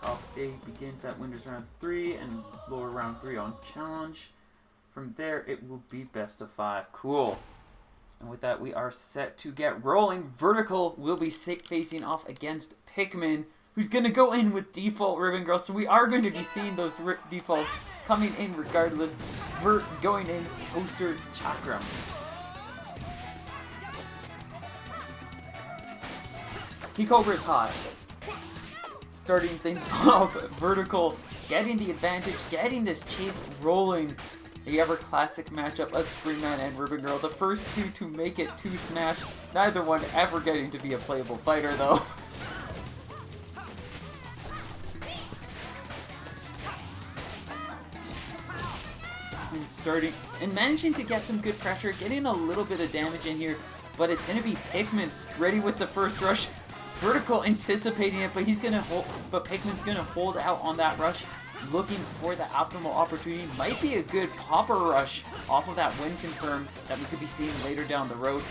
top 8 begins at winners round 3 and lower round 3 on challenge. From there, it will be best of 5. Cool. And with that, we are set to get rolling. Vertical will be facing off against Pikmin, who's going to go in with default Ribbon Girl. So we are going to be seeing those defaults coming in regardless. We're going in Toaster Chakram. Keycobra is hot. Starting things off, Vertical getting the advantage, getting this chase rolling. The ever classic matchup of Springman and Ribbon Girl. The first two to make it to Smash. Neither one ever getting to be a playable fighter though. And starting and managing to get some good pressure, getting a little bit of damage in here, but it's gonna be Pikmin ready with the first rush. Vertical anticipating it, but Pikmin's gonna hold out on that rush, looking for the optimal opportunity. Might be a good popper rush off of that win confirm that we could be seeing later down the road.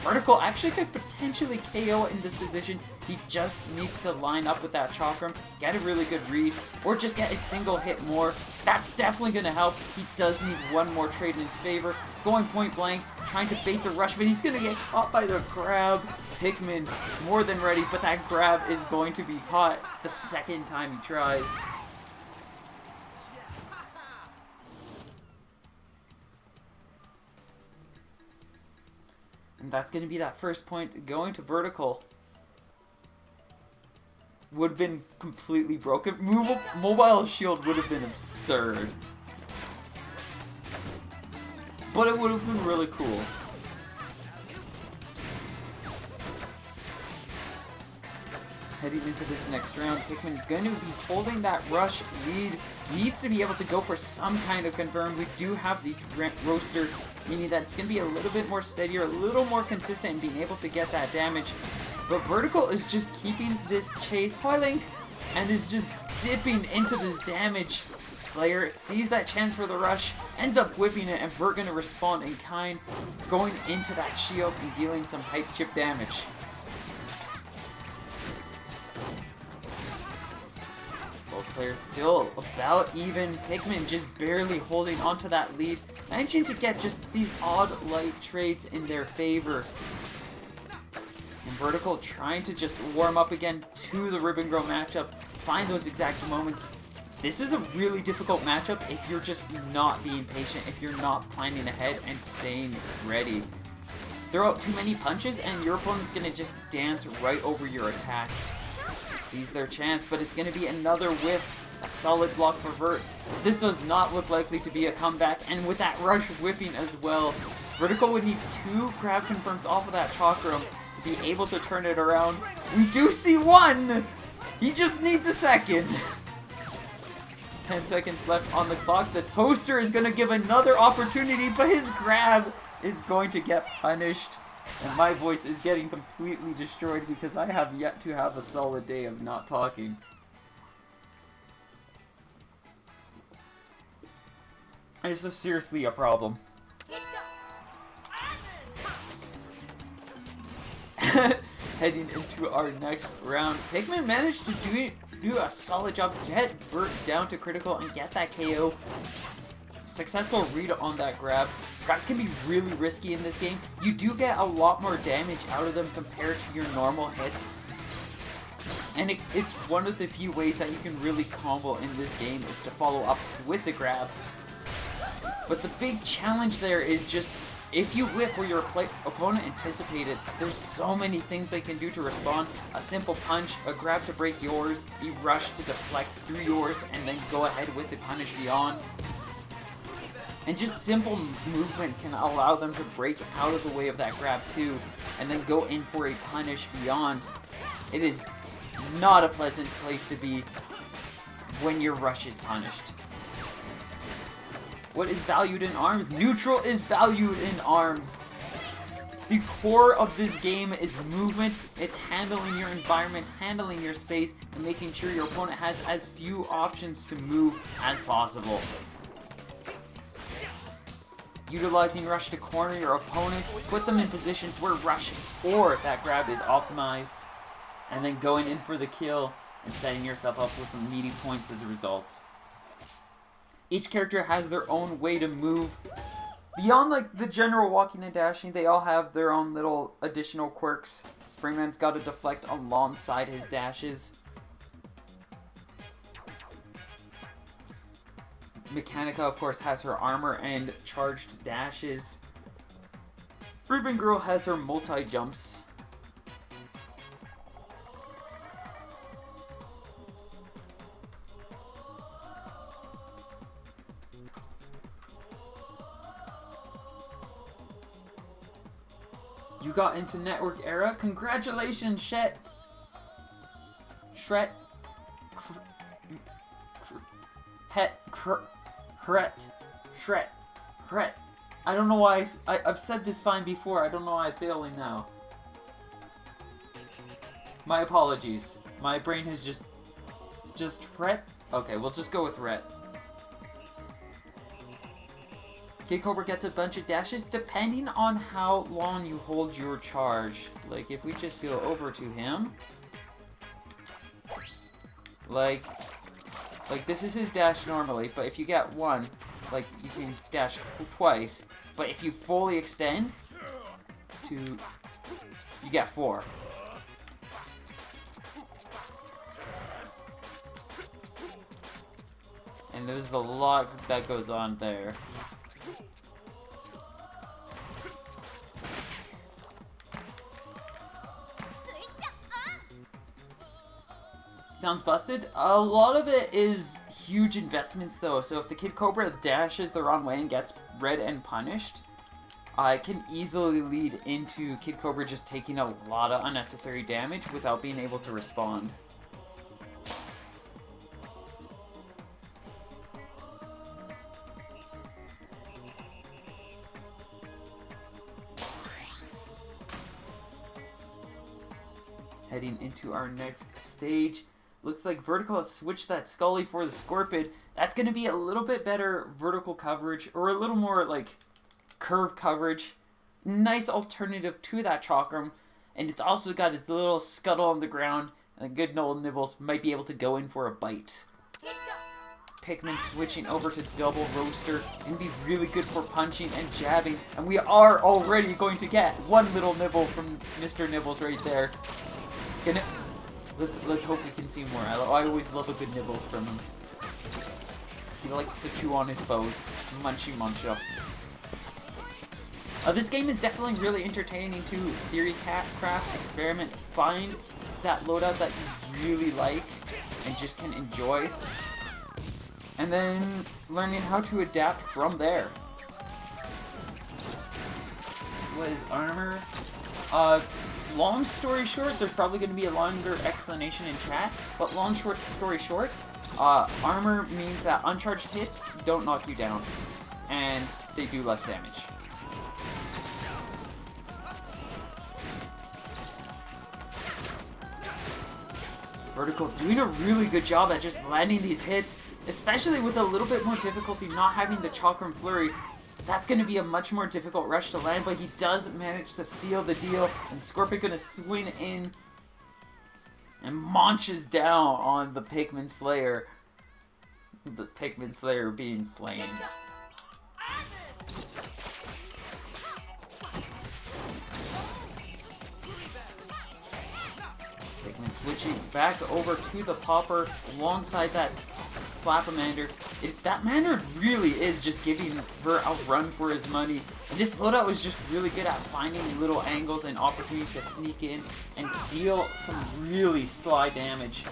Vertical actually could potentially KO in this position. He just needs to line up with that Chakram, get a really good read, or just get a single hit more. That's definitely going to help. He does need one more trade in his favor. Going point blank, trying to bait the rush, but he's going to get caught by the grab. Pikmin more than ready, but that grab is going to be caught the second time he tries. And that's going to be that first point going to Vertical. Would have been completely broken. Mobile shield would have been absurd. But it would have been really cool. Heading into this next round, Pikmin going to be holding that rush lead. Needs to be able to go for some kind of confirm. We do have the roaster, meaning that it's going to be a little bit more steadier, a little more consistent in being able to get that damage. But Vertical is just keeping this chase, Link, and is just dipping into this damage. Slayer sees that chance for the rush, ends up whipping it, and Vert going to respond in kind, going into that shield and dealing some hype chip damage. Both players still about even. Pikmin just barely holding onto that lead, managing to get just these odd light trades in their favor. And Vertical trying to just warm up again to the Ribbon Girl matchup, find those exact moments. This is a really difficult matchup if you're just not being patient, if you're not planning ahead and staying ready. Throw out too many punches and your opponent's going to just dance right over your attacks. Sees their chance, but it's going to be another whiff. A solid block for Vert. This does not look likely to be a comeback, and with that rush whipping as well, Vertical would need 2 grab confirms off of that Chakram to be able to turn it around. We do see 1! He just needs a second. 10 seconds left on the clock. The Toaster is going to give another opportunity, but his grab is going to get punished. And my voice is getting completely destroyed because I have yet to have a solid day of not talking. This is seriously a problem. Heading into our next round, Pikmin managed to do a solid job, get Vert down to critical and get that KO. Successful read on that grab. Grabs can be really risky in this game. You do get a lot more damage out of them compared to your normal hits. And it's one of the few ways that you can really combo in this game is to follow up with the grab. But the big challenge there is just if you whiff where your opponent anticipated, there's so many things they can do to respond. A simple punch, a grab to break yours, a rush to deflect through yours, and then go ahead with the punish beyond. And just simple movement can allow them to break out of the way of that grab too, and then go in for a punish beyond. It is not a pleasant place to be when your rush is punished. What is valued in arms? Neutral is valued in arms. The core of this game is movement. It's handling your environment, handling your space, and making sure your opponent has as few options to move as possible. Utilizing rush to corner your opponent, put them in positions where rush or that grab is optimized, and then going in for the kill. and setting yourself up with some meaty points as a result. Each character has their own way to move. Beyond like the general walking and dashing, they all have their own little additional quirks. Springman's got to deflect alongside his dashes. Mechanica, of course, has her armor and charged dashes. Ribbon Girl has her multi-jumps. You got into Network Era? Congratulations, Shet! Shret? Shret. I don't know why I've said this fine before. I don't know why I'm failing now. My apologies. My brain has just Ret? Okay, we'll just go with Ret. Kid Cobra gets a bunch of dashes depending on how long you hold your charge. Like, if we just go over to him. Like this is his dash normally, but if you get one, like, you can dash twice. But if you fully extend you get 4. And there's a lot that goes on there. Sounds busted. A lot of it is huge investments though, so if the Kid Cobra dashes the wrong way and gets red and punished, it can easily lead into Kid Cobra just taking a lot of unnecessary damage without being able to respond. Heading into our next stage. Looks like Vertical has switched that Scully for the Scorpid. That's going to be a little bit better vertical coverage, or a little more, like, curve coverage. Nice alternative to that Chakram. And it's also got its little scuttle on the ground, and good old Nibbles might be able to go in for a bite. Pikmin switching over to Double Roaster, and be really good for punching and jabbing. And we are already going to get one little nibble from Mr. Nibbles right there. Let's hope we can see more. I always love a good nibbles from him. He likes to chew on his foes. Munchy muncha. This game is definitely really entertaining to theory craft, experiment, find that loadout that you really like and just can enjoy. And then learning how to adapt from there. What is armor? Long story short, there's probably going to be a longer explanation in chat, but story short, armor means that uncharged hits don't knock you down, and they do less damage. Vertical doing a really good job at just landing these hits, especially with a little bit more difficulty not having the Chakram Flurry. That's going to be a much more difficult rush to land, but he does manage to seal the deal. And Scorpion going to swing in and munches down on the Pikmin Slayer. The Pikmin Slayer being slain. Pikmin switching back over to the Popper alongside that Slapamander. That Mander really is just giving Vert a run for his money. And this loadout was just really good at finding little angles and opportunities to sneak in and deal some really sly damage.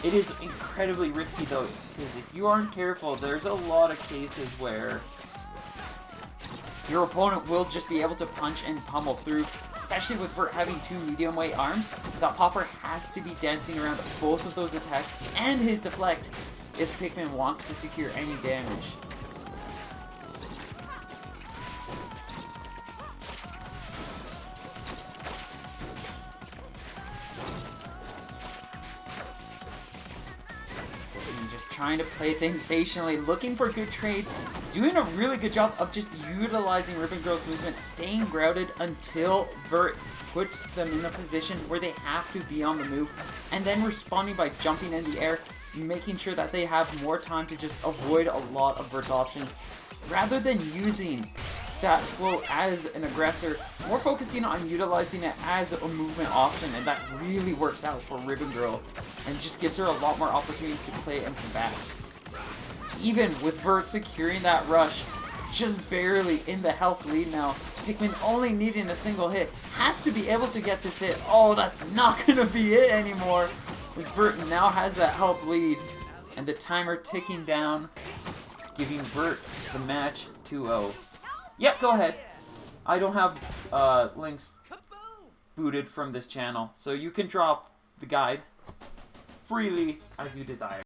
It is incredibly risky though, because if you aren't careful, there's a lot of cases where your opponent will just be able to punch and pummel through, especially with Vert having 2 medium weight arms. That Popper has to be dancing around both of those attacks and his deflect if Pikmin wants to secure any damage. Just trying to play things patiently, looking for good trades, doing a really good job of just utilizing Ribbon Girl's movement, staying grounded until Vert puts them in a position where they have to be on the move, and then responding by jumping in the air, making sure that they have more time to just avoid a lot of vert options, rather than using that flow as an aggressor, more focusing on utilizing it as a movement option, and that really works out for Ribbon Girl, and just gives her a lot more opportunities to play and combat. Even with Vert securing that rush, just barely in the health lead now, Pikmin only needing a single hit, has to be able to get this hit. Oh, that's not gonna be it anymore, as Vert now has that health lead, and the timer ticking down, giving Vert the match 2-0. Yep, go ahead. I don't have links booted from this channel, so you can drop the guide freely as you desire.